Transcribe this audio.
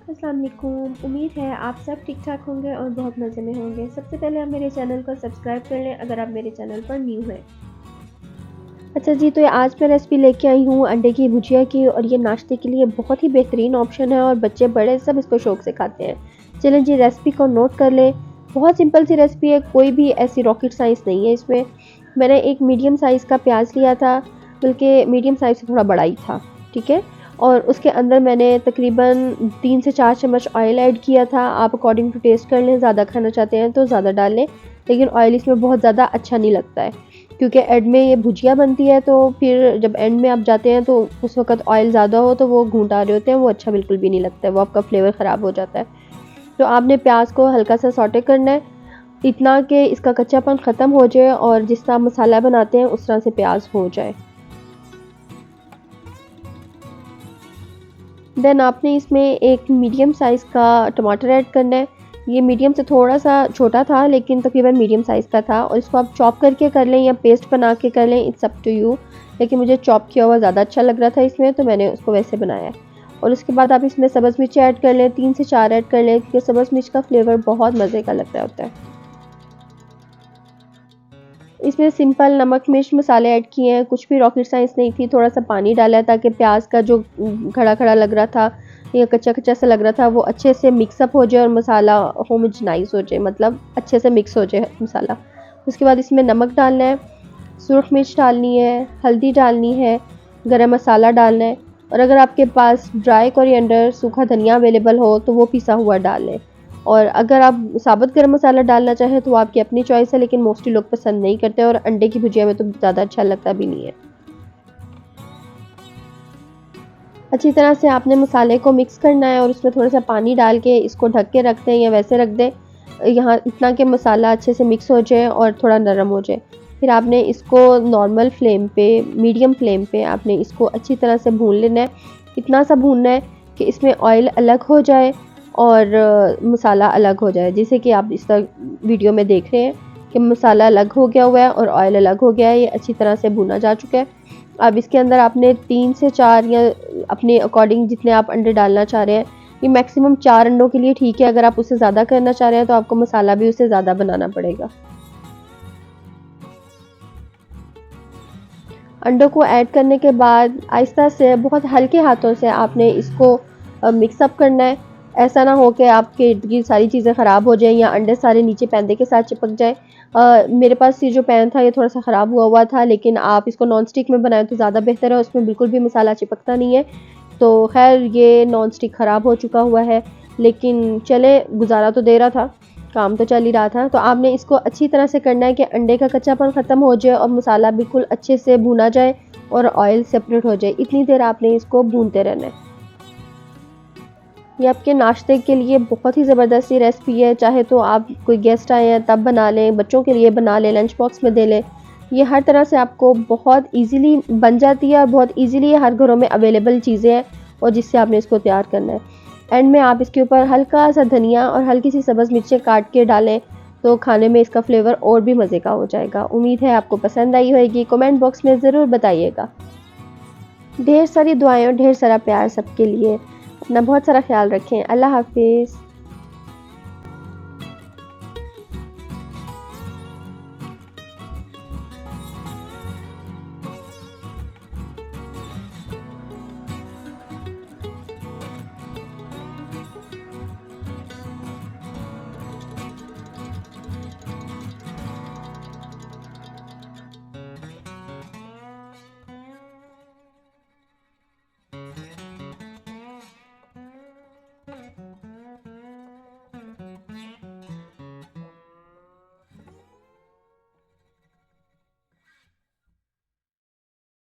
अस्सलाम वालेकुम। उम्मीद है आप सब ठीक-ठाक होंगे और बहुत मज़े में होंगे। सबसे पहले आप मेरे चैनल को सब्सक्राइब कर लें अगर आप मेरे चैनल पर न्यू हैं। अच्छा जी, तो ये आज मैं रेसिपी लेके आई हूँ अंडे की भुजिया की और ये नाश्ते के लिए बहुत ही बेहतरीन ऑप्शन है और बच्चे बड़े सब इसको शौक़ से खाते हैं। चलें जी, रेसिपी को नोट कर लें। बहुत सिंपल सी रेसिपी है, कोई भी ऐसी रॉकेट साइंस नहीं है इसमें। मैंने एक मीडियम साइज़ का प्याज लिया था, बल्कि मीडियम साइज़ से थोड़ा बड़ा ही था, ठीक है? और उसके अंदर मैंने तकरीबन 3 से 4 चम्मच ऑयल ऐड किया था। आप अकॉर्डिंग टू टेस्ट कर लें, ज़्यादा खाना चाहते हैं तो ज़्यादा डाल लें, लेकिन ऑयल इसमें बहुत ज़्यादा अच्छा नहीं लगता है, क्योंकि एंड में ये भुजिया बनती है तो फिर जब एंड में आप जाते हैं तो उस वक़्त ऑयल ज़्यादा हो तो वो घूंट आ रहे होते हैं, वो अच्छा बिल्कुल भी नहीं लगता है, वो आपका फ्लेवर ख़राब हो जाता है। तो आपने प्याज को हल्का सा सौटे करना है, इतना कि इसका कच्चापन ख़त्म हो जाए और जिस तरह मसाला बनाते हैं उस तरह से प्याज हो जाए। देन आपने इसमें एक मीडियम साइज़ का टमाटर ऐड करना है। ये मीडियम से थोड़ा-सा छोटा था लेकिन तकरीबन मीडियम साइज़ का था और इसको आप चॉप करके कर लें या पेस्ट बना के कर लें, इट्स अप टू यू। लेकिन मुझे चॉप किया हुआ ज़्यादा अच्छा लग रहा था इसमें, तो मैंने उसको वैसे बनाया है। और उसके बाद आप इसमें सब्ज़ मिर्च ऐड कर लें, 3 से 4 ऐड कर लें, क्योंकि सब्ज़ मिर्च का फ्लेवर बहुत मज़े का लग रहा होता है। इसमें सिंपल नमक, मिर्च, मसाले ऐड किए हैं, कुछ भी रॉकेट साइंस नहीं थी। थोड़ा-सा पानी डाला है ताकि प्याज़ का जो खड़ा-खड़ा लग रहा था या कच्चा-कच्चा सा लग रहा था, वो अच्छे से मिक्स अप हो जाए और मसाला होमोजेनाइज़ हो जाए, मतलब अच्छे से मिक्स हो जाए मसाला। उसके बाद इसमें नमक डालना है, सुर्ख मिर्च डालनी है, हल्दी डालनी है, गरम मसाला डालना है और अगर आपके पास ड्राई कोरिएंडर, सूखा धनिया अवेलेबल हो तो वो पिसा हुआ डाल लें। और अगर आप साबुत गरम मसाला डालना चाहें तो वो आपकी अपनी चॉइस है, लेकिन मोस्टली लोग पसंद नहीं करते और अंडे की भुजिया में तो ज़्यादा अच्छा लगता भी नहीं है। अच्छी तरह से आपने मसाले को मिक्स करना है और उसमें थोड़ा-सा पानी डाल के इसको ढक के रख दें या वैसे रख दें, यहाँ इतना कि मसाला अच्छे से मिक्स हो जाए और थोड़ा नरम हो जाए। फिर आपने इसको नॉर्मल फ्लेम पे, मीडियम फ्लेम पे आपने इसको अच्छी तरह से भून लेना है। इतना सा भूनना है कि इसमें ऑयल अलग हो जाए और मसाला अलग हो जाए। जैसे कि आप इस तरह वीडियो में देख रहे हैं कि मसाला अलग हो गया हुआ है और ऑयल अलग हो गया है, ये अच्छी तरह से भुना जा चुका है। अब इसके अंदर आपने 3 से 4 या अपने अकॉर्डिंग जितने आप अंडे डालना चाह रहे हैं, ये मैक्सिमम 4 अंडों के लिए ठीक है। अगर आप उससे ज़्यादा करना चाह रहे हैं तो आपको मसाला भी उससे ज़्यादा बनाना पड़ेगा। अंडों को ऐड करने के बाद आहिस्ता से बहुत हल्के हाथों से आपने इसको मिक्स अप करना है। ऐसा ना हो कि आपके इर्द-गिर्द सारी चीज़ें ख़राब हो जाएँ या अंडे सारे नीचे पैंदे के साथ चिपक जाएँ। मेरे पास ये जो पैन था ये थोड़ा-सा ख़राब हुआ था, लेकिन आप इसको नॉन स्टिक में बनाएँ तो ज़्यादा बेहतर है, उसमें बिल्कुल भी मसाला चिपकता नहीं है। तो ख़ैर ये नॉन स्टिक ख़राब हो चुका हुआ है, लेकिन चले गुज़ारा तो दे रहा था, काम तो चल ही रहा था। तो आपने इसको अच्छी तरह से करना है कि अंडे का कच्चापन ख़त्म हो जाए और मसाला बिल्कुल अच्छे से भुना जाए और ऑयल सेपरेट हो जाए। इतनी देर आपने इसको भूनते रहना है। ये आपके नाश्ते के लिए बहुत ही ज़बरदस्त सी रेसिपी है, चाहे तो आप कोई गेस्ट आए हैं तब बना लें, बच्चों के लिए बना लें, लंच बॉक्स में दे लें। ये हर तरह से आपको बहुत ईज़िली बन जाती है और बहुत ईज़िली हर घरों में अवेलेबल चीज़ें हैं और जिससे आपने इसको तैयार करना है। एंड में आप इसके ऊपर हल्का-सा धनिया और हल्की सी सब्ज़ मिर्चें काट के डालें, तो खाने में इसका फ्लेवर और भी मज़े का हो जाएगा। उम्मीद है आपको पसंद आई होएगी, कमेंट बॉक्स में ज़रूर बताइएगा। ढेर सारी दुआएँ और ढेर सारा प्यार सबके लिए। अपना बहुत सारा ख़्याल रखें। अल्लाह हाफ़िज़।